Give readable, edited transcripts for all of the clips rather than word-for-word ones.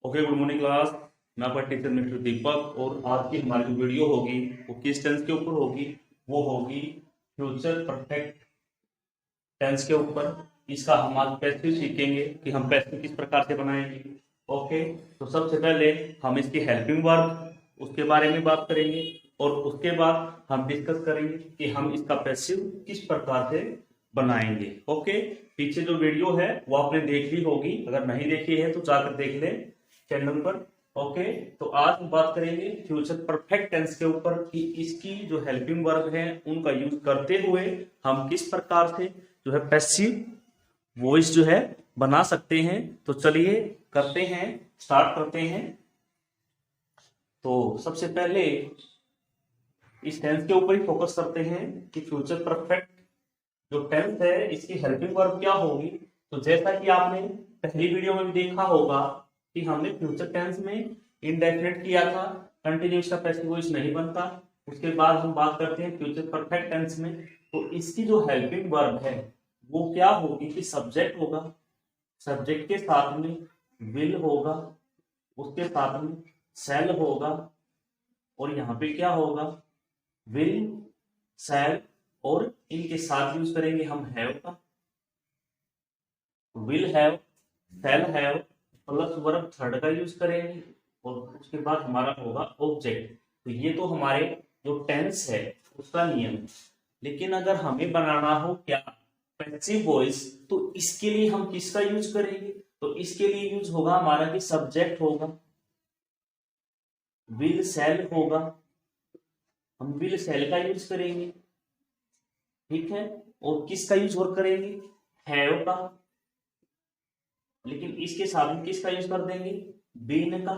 Okay, good morning class. मैं आपका teacher mister दीपक। और आज की हमारी जो वीडियो होगी वो किस टेंस के ऊपर होगी? वो होगी फ्यूचर परफेक्ट टेंस के ऊपर। इसका हम आज पैसिव सीखेंगे कि हम पैसिव किस प्रकार से बनाएंगे। ओके, तो सबसे पहले हम इसकी हेल्पिंग वर्ब उसके बारे में बात करेंगे और उसके बाद हम डिस्कस करेंगे कि हम इसका पैसिव किस प्रकार से बनाएंगे। ओके, पीछे जो वीडियो है वो आपने देख ली होगी, अगर नहीं देखी है तो जाकर देख ले चैनल पर। ओके, तो आज हम बात करेंगे फ्यूचर परफेक्ट टेंस के ऊपर कि इसकी जो हेल्पिंग वर्ब है उनका यूज करते हुए हम किस प्रकार से जो है पैसिव वॉइस जो है बना सकते हैं। तो चलिए करते हैं, स्टार्ट करते हैं। तो सबसे पहले इस टेंस के ऊपर ही फोकस करते हैं कि फ्यूचर परफेक्ट जो टेंस है इसकी हेल्पिंग वर्ब क्या होगी। तो जैसा कि आपने पहली वीडियो में भी देखा होगा कि हमने फ्यूचर टेंस में इनडेफिनेट किया था, कंटिन्यूस का पैसिव वॉइस नहीं बनता। उसके बाद हम बात करते हैं फ्यूचर परफेक्ट टेंस में, तो इसकी जो हेल्पिंग वर्ब है वो क्या होगी कि सब्जेक्ट होगा, सब्जेक्ट के साथ में विल होगा, उसके साथ में सेल होगा और यहाँ पे क्या होगा विल सेल, और इनके साथ यूज करेंगे हम हैव का। Will have, shall have plus verb third का यूज करेंगे और उसके बाद हमारा होगा ऑब्जेक्ट। तो ये तो हमारे जो टेंस है उसका नियम है। लेकिन अगर हमें बनाना हो क्या पैसिव वॉइस, तो इसके लिए हम किसका यूज करेंगे? तो इसके लिए यूज होगा हमारा कि सब्जेक्ट होगा, विल सेल होगा, हम विल सेल का यूज करेंगे, ठीक है। और किसका यूज और करेंगे? हैव का। लेकिन इसके साथ में किसका यूज कर देंगे? बीन का।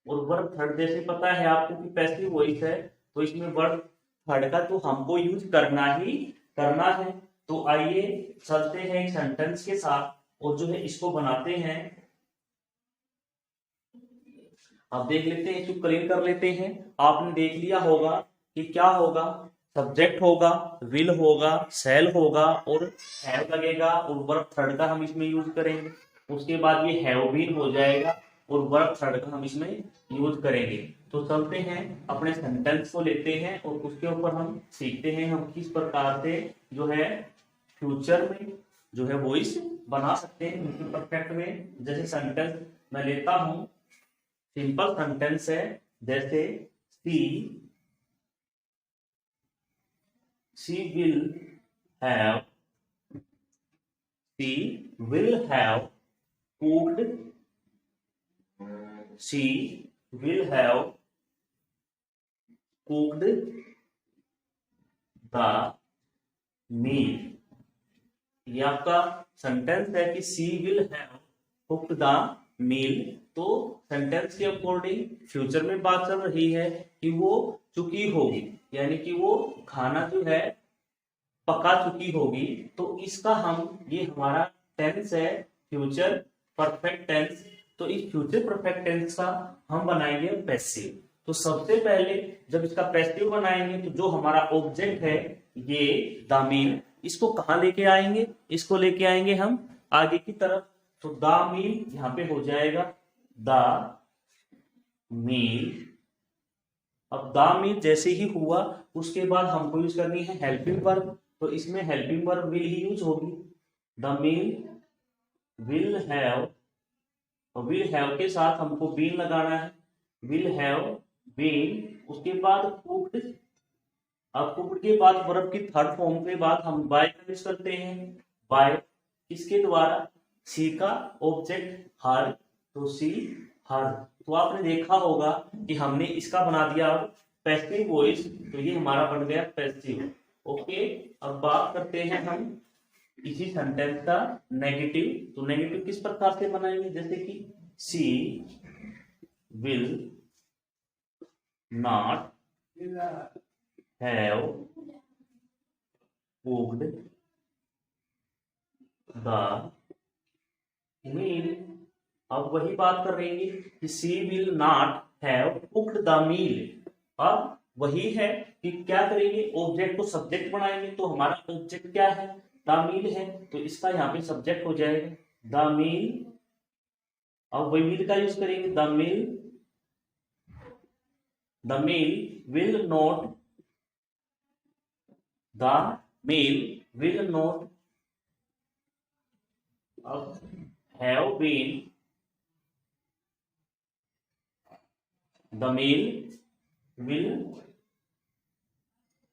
और वर्ब थर्ड जैसे पता है आपको कि पैसिव वॉइस है, तो इसमें वर्ब थर्ड का तो हमको यूज करना ही करना है। तो आइए चलते हैं एक सेंटेंस के साथ और जो है इसको बनाते हैं। अब देख लेते हैं, इसको क्लियर कर लेते हैं। आपने देख लिया होगा कि क्या होगा, सब्जेक्ट होगा, विल होगा, सेल होगा और हैव लगेगा और वर्ब थर्ड का हम इसमें यूज करेंगे। उसके बाद ये हैव बीन हो जाएगा और वर्ब थर्ड का हम इसमें यूज करेंगे। तो चलते हैं अपने सेंटेंस को लेते हैं और उसके ऊपर हम सीखते हैं हम किस प्रकार से जो है फ्यूचर में जो है वॉइस बना सकते हैं परफेक्ट में। जैसे सेंटेंस मैं लेता हूं, सिंपल सेंटेंस है, जैसे she will have she will have cooked she will have cooked the meal. ये आपका सेंटेंस है कि she will have cooked the meal. तो सेंटेंस के अकॉर्डिंग फ्यूचर में बात चल रही है कि वो चुकी होगी, यानी कि वो खाना जो है पका चुकी होगी। तो इसका हम ये हमारा टेंस है फ्यूचर परफेक्ट टेंस। तो इस फ्यूचर परफेक्ट टेंस का हम बनाएंगे पैसिव। तो सबसे पहले जब इसका पैसिव बनाएंगे तो जो हमारा ऑब्जेक्ट है ये द मील, इसको कहाँ लेके आएंगे? इसको लेके आएंगे हम आगे की तरफ। तो द मील यहाँ पे हो जाएगा द मील। अब द मील जैसे ही हुआ उसके बाद हमको यूज करनी है हेल्पिंग वर्ब। तो इसमें helping verb will he use होगी। द मील विल हैव, और विल हैव के साथ हमको बीन लगाना है, विल हैव बीन। उसके बाद कुक्ड, अब कुक्ड के बाद वर्ब की थर्ड फॉर्म के बाद हम बाय का यूज करते हैं। बाय किसके द्वारा? सी का ऑब्जेक्ट हर, तो सी हर। तो आपने देखा होगा कि हमने इसका बना दिया पैसिव वॉइस, तो ये हमारा बन गया पैसिव। ओके, अब बात करते हैं हम इसी सेंटेंस का नेगेटिव। तो नेगेटिव किस प्रकार से बनाएंगे? जैसे कि she will not have cooked the meal. अब वही बात कर रही है कि she will not have cooked the meal. अब वही है कि क्या करेंगे, ऑब्जेक्ट को सब्जेक्ट बनाएंगे। तो हमारा ऑब्जेक्ट क्या है? द मील है, तो इसका यहाँ पे सब्जेक्ट हो जाएगा द मील अब वही विल का यूज करेंगे, the meal will not, the meal will not have been, the meal will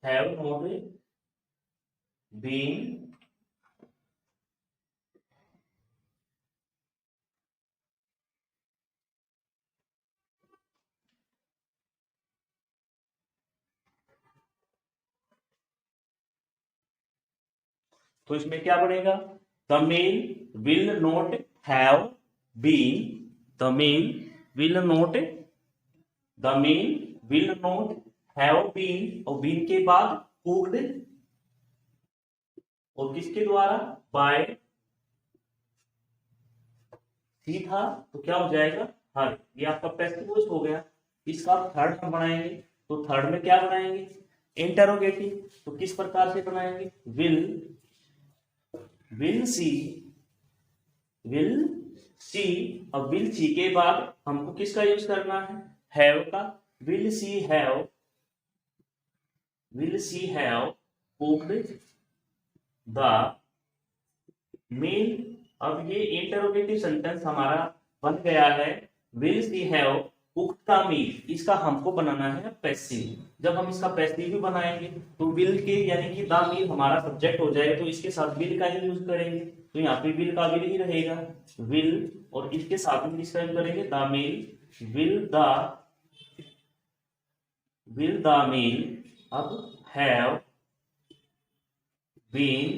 have not been तो इसमें क्या बनेगा, the meal will not have been, the meal will not, the meal will not have been, और been के बाद cooked, और किसके द्वारा, बाय, सी था तो क्या हो जाएगा, हर, ये आपका पैसिव वॉइस हो गया। इसका थर्ड हम बनाएंगे, तो थर्ड में क्या बनाएंगे, इंटरोगेटिव। तो किस प्रकार से बनाएंगे, विल सी, विल सी, अब विल सी के बाद हमको किसका यूज करना है, हैव का, will she have, will she have cooked the meal. अब ये इंटरोगेटिव सेंटेंस हमारा बन गया है, will she have cooked the meal. इसका हमको बनाना है पैसिव। जब हम इसका पैसिव भी बनाएंगे तो विल के यानी कि द मील हमारा सब्जेक्ट हो जाएगा, तो इसके साथ विल का ही यूज करेंगे, तो यहाँ पे विल का विल ही रहेगा, विल, और इसके साथ में किसका यूज करेंगे, the meal, will the meal अब हैव बीन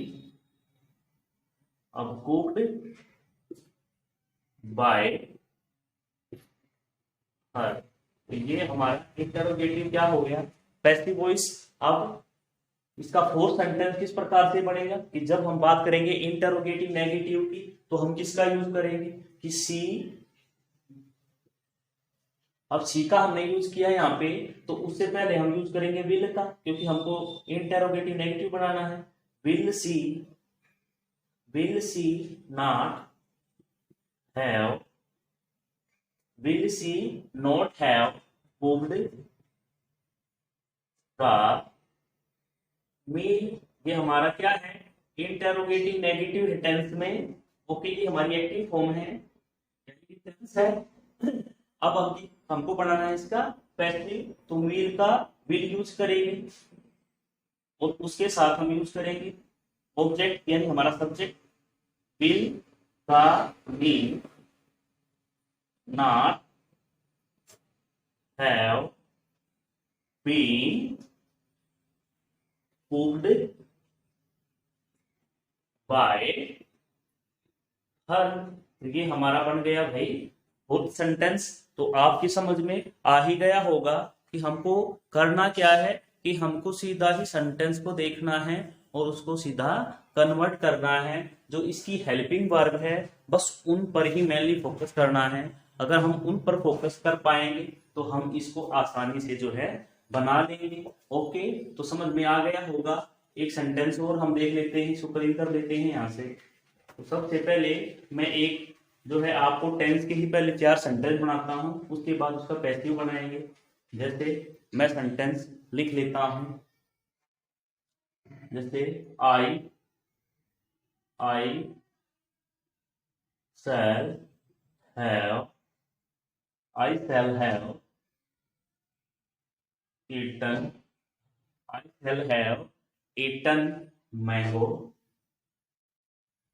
अब कुक्ड बाय हर। तो ये हमारा इंटरोगेटिव क्या हो गया, पैसिव वॉइस। अब इसका फोर्थ सेंटेंस किस प्रकार से बनेगा कि जब हम बात करेंगे इंटरोगेटिव नेगेटिव की, तो हम किसका यूज करेंगे कि सी, अब सी का हमने यूज किया यहाँ पे, तो उससे पहले हम यूज करेंगे विल का, क्योंकि हमको इंटरोगेटिव नेगेटिव बनाना है। Will she not have, will she not have cooked the meal. ये हमारा क्या है, इंटरोगेटिव नेगेटिव टेंस में, ओके, ये हमारी एक्टिव फॉर्म है, टेंस है। अब हमको बनाना है इसका पैसिव, तो विल का विल यूज करेंगे, और उसके साथ हम यूज करेंगे ऑब्जेक्ट यानी हमारा subject, will the meal not have been cooked by her. ये हमारा बन गया भाई फोर्थ सेंटेंस। तो आपकी समझ में आ ही गया होगा कि हमको करना क्या है, कि हमको सीधा ही सेंटेंस को देखना है और उसको सीधा कन्वर्ट करना है। जो इसकी हेल्पिंग वर्ब है बस उन पर ही मेनली फोकस करना है। अगर हम उन पर फोकस कर पाएंगे तो हम इसको आसानी से जो है बना लेंगे। ओके, तो समझ में आ गया होगा। एक सेंटेंस और हम देख लेते हैं, सुपरिंग कर लेते हैं यहाँ से। तो सबसे पहले मैं एक जो है आपको टेंस के ही पहले 4 सेंटेंस बनाता हूँ, उसके बाद उसका पैसिव बनाएंगे। जैसे मैं सेंटेंस लिख लेता हूँ, जैसे I shall have, I shall have eaten, I shall have eaten mango,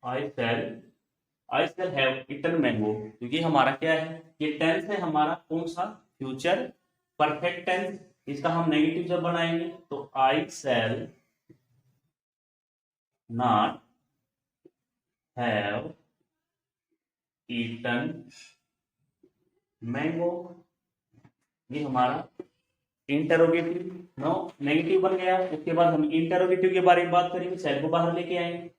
I shall have eaten mango। तो ये हमारा क्या है, ये टेंस है हमारा कौन सा, फ्यूचर परफेक्ट टेंस। इसका हम नेगेटिव जब बनाएंगे तो I shall not have eaten mango. ये हमारा इंटरोगेटिव नो नेगेटिव बन गया। उसके बाद हम इंटरोगेटिव के बारे में बात करेंगे, सेल को बाहर लेके आएंगे,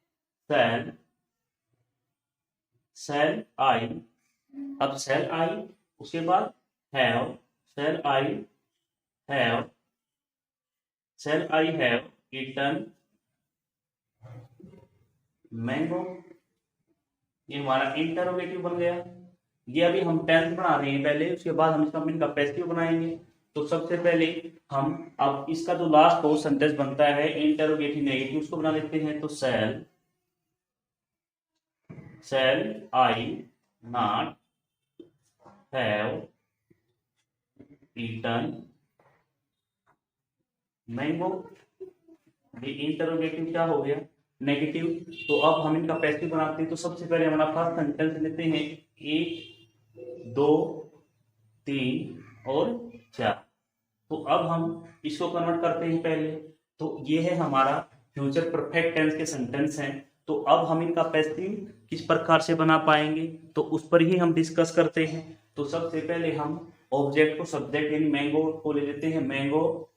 सेल आई, अब सेल आई, उसके बाद have, shall I have eaten mango. ये हमारा इंटरोगेटिव बन गया। ये अभी हम टेंस बना रहे हैं पहले, उसके बाद हम इसका इनका पैसिव बनाएंगे। तो सबसे पहले हम अब इसका जो लास्ट दो सेंटेंस बनता है इंटरोगेटिव नेगेटिव, उसको बना लेते हैं। तो shall I not have eaten mango. ये इंटरोगेटिव क्या हो गया, नेगेटिव। तो अब हम इनका पैसिव बनाते हैं। तो सबसे पहले हमारा फर्स्ट सेंटेंस लेते हैं 1 2 3 और 4। तो अब हम इसको कन्वर्ट करते हैं पहले। तो ये है हमारा फ्यूचर परफेक्ट टेंस के सेंटेंस हैं। तो अब हम इनका पैसिव किस प्रकार से बना पाएंगे, तो उस पर ही हम डिस्कस करते हैं। तो सबसे पहले हम ऑब्जेक्ट को सब्जेक्ट यानी मैंगो को ले लेते हैं, मैंगो।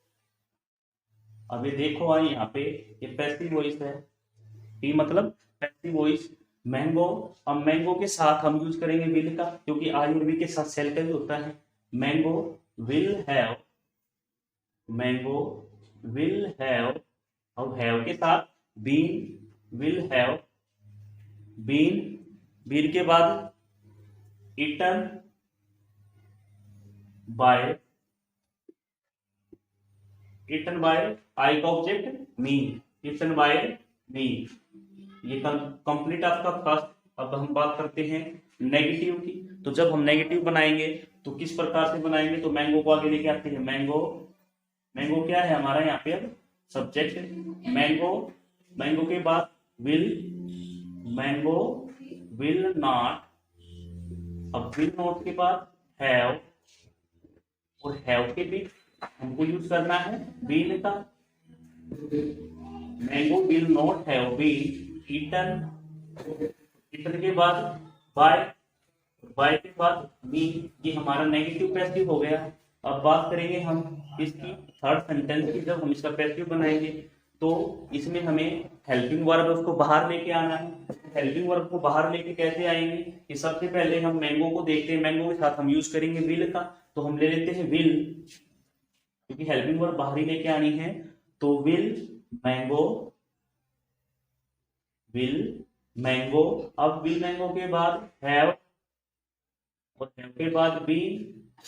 अभी देखो आई यहाँ पे ये पैसिव वॉइस है, ये मतलब पैसिव वॉइस मैंगो। अब मैंगो के साथ हम यूज करेंगे विल का, क्योंकि आई और वी के साथ सेल का भी होता है। Mango will have, mango will have, और हैव के साथ been, will have been, been के बाद eaten by, eaten by I का object me, eaten by me. ये कंप्लीट आपका फर्स्ट। अब हम बात करते हैं नेगेटिव की। तो जब हम नेगेटिव बनाएंगे तो किस प्रकार से बनाएंगे, तो मैंगो को आगे लेके आते हैं। मैंगो, मैंगो क्या है हमारा यहाँ पे अब सब्जेक्ट, मैंगो, मैंगो के बाद विल, मैंगो विल नॉट, अब विल नॉट के बाद हैव, और हैव के भी हमको यूज करना है बीन का। Mango will not have been eaten, eaten के बाद बाय, बाय के बाद मी। ये हमारा नेगेटिव पैसिव हो गया। अब बात करेंगे हम इसकी थर्ड सेंटेंस की। जब हम इसका पैसिव बनाएंगे तो इसमें हमें हेल्पिंग वर्ब उसको बाहर लेके आना है। हेल्पिंग वर्ब को बाहर लेके कैसे आएंगे, कि सबसे पहले हम मैंगो को देखते हैं, मैंगो के साथ हम यूज करेंगे विल का। तो हम ले लेते हैं विल, क्योंकि हेल्पिंग वर्ब बाहर ही लेके आनी है। तो विल मैंगो, विल मैंगो। अब विल मैंगो के बाद हैव, और हैव के बाद been,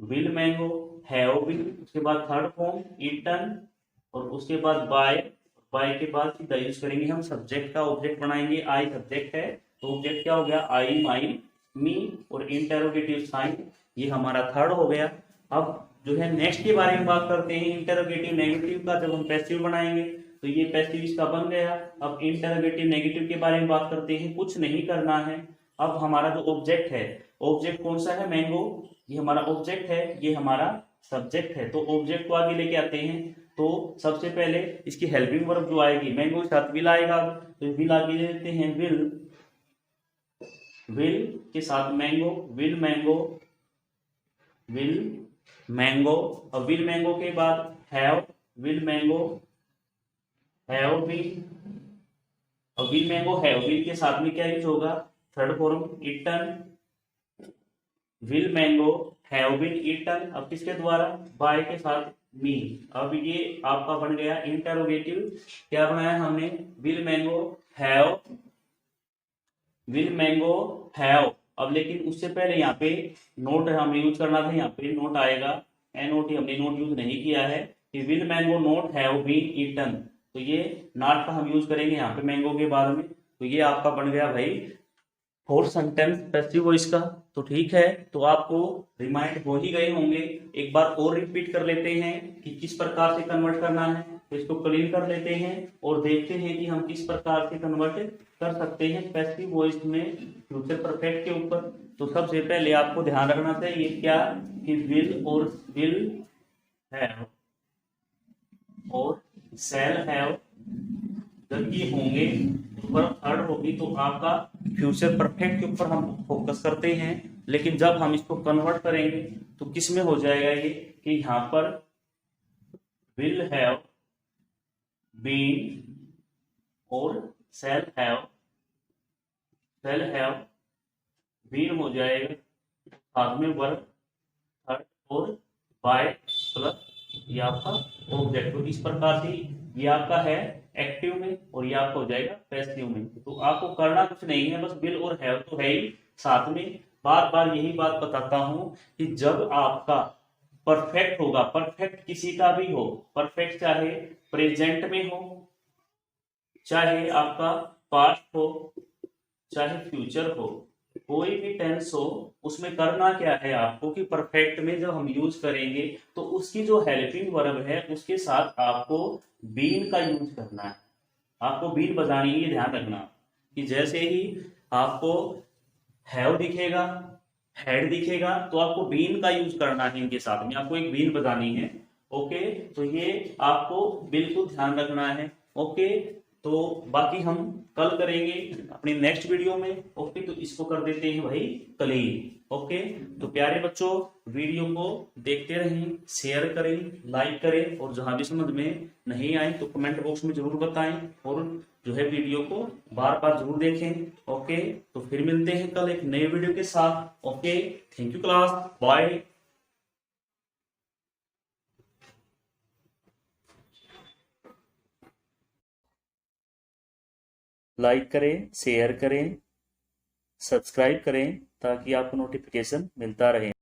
will mango have been. उसके बाद थर्ड फॉर्म ईटन, और उसके बाद बाय, बाय के बाद सीधा यूज करेंगे हम सब्जेक्ट का, ऑब्जेक्ट बनाएंगे। आई सब्जेक्ट है तो ऑब्जेक्ट क्या हो गया, आई माई मी, और इंटरोगेटिव साइन, ये हमारा थर्ड हो गया। अब जो है नेक्स्ट के बारे में बात करते हैं इंटरोगेटिव नेगेटिव का। जब हम पैसिव बनाएंगे तो ये पैसिव इसका बन गया। अब इंटरोगेटिव नेगेटिव के बारे में बात करते हैं। कुछ नहीं करना है। अब हमारा जो ऑब्जेक्ट है, ऑब्जेक्ट कौन सा है, मैंगो, ये हमारा ऑब्जेक्ट है, ये हमारा सब्जेक्ट है। तो ऑब्जेक्ट को आगे लेके आते हैं। तो सबसे पहले इसकी हेल्पिंग वर्ब जो आएगी, मैंगो के साथ विल आएगा, तो विल आगे ले लेते हैं विल, विल के साथ mango, will mango, will mango. Will will mango के बाद have, will mango have been, और विल मैंगो हैव बीन के साथ में क्या यूज होगा, third form eaten, will mango have been eaten. अब किसके द्वारा, बाय के साथ मी। अब ये आपका बन गया इंटरोगेटिव। क्या बनाया हमने, will mango have, will mango have. अब लेकिन उससे पहले यहाँ पे नोट हमें यूज करना था, यहाँ पे नोट आएगा, NOT हमने नोट यूज नहीं किया है, कि will mango not have been eaten. तो ये नॉट का हम यूज करेंगे यहाँ पे मैंगो के बाद में। तो ये आपका बन गया भाई फोर्थ सेंटेंस पैसिव वॉइस का। तो ठीक है, तो आपको रिमाइंड हो ही गए होंगे। एक बार और रिपीट कर लेते हैं कि किस प्रकार से कन्वर्ट करना है। तो इसको क्लीन कर लेते हैं और देखते हैं कि हम किस प्रकार से कन्वर्ट कर सकते हैं पैसिव वॉइस में फ्यूचर परफेक्ट के ऊपर। तो सबसे पहले आपको ध्यान रखना चाहिए क्या, कि विल और विल हैव और शैल हैव जब ये होंगे, वर्ब थर्ड होगी, तो आपका फ्यूचर परफेक्ट के ऊपर हम फोकस करते हैं। लेकिन जब हम इसको कन्वर्ट करेंगे तो किस में हो जाएगा ये, कि यहाँ पर विल हैव बीन और शैल हैव बीन हो जाएगा, साथ में वर्ब थर्ड और बाय प्लस ये आपका ऑब्जेक्ट। तो इस प्रकार से ये आपका है एक्टिव में और ये आपका हो जाएगा पैसिव में। तो आपको करना कुछ नहीं है, बस विल और हैव तो है ही, साथ में बार बार यही बात बताता हूं कि जब आपका परफेक्ट होगा, परफेक्ट किसी का भी हो, परफेक्ट चाहे प्रेजेंट में हो, चाहे आपका पास्ट हो, चाहे फ्यूचर हो, कोई भी टेंस हो, उसमें करना क्या है आपको कि परफेक्ट में जब हम यूज करेंगे तो उसकी जो हेल्पिंग वर्ब है उसके साथ आपको बीन का यूज करना है। आपको बीन बजानी है, ये ध्यान रखना कि जैसे ही आपको हैव दिखेगा, हेड दिखेगा, तो आपको बीन का यूज करना है, इनके साथ में आपको एक बीन बजानी है। ओके, तो ये आपको बिल्कुल ध्यान रखना है। ओके, तो बाकी हम कल करेंगे अपनी नेक्स्ट वीडियो में। ओके, तो इसको कर देते हैं भाई क्लीन। ओके, तो प्यारे बच्चों, वीडियो को देखते रहें, शेयर करें, लाइक करें, और जहां भी समझ में नहीं आए तो कमेंट बॉक्स में जरूर बताएं, और जो है वीडियो को बार बार जरूर देखें। ओके, तो फिर मिलते हैं कल एक नए वीडियो के साथ। Okay, thank you class, bye. Like करें, शेयर करें, सब्सक्राइब करें, ताकि आपको नोटिफिकेशन मिलता रहे।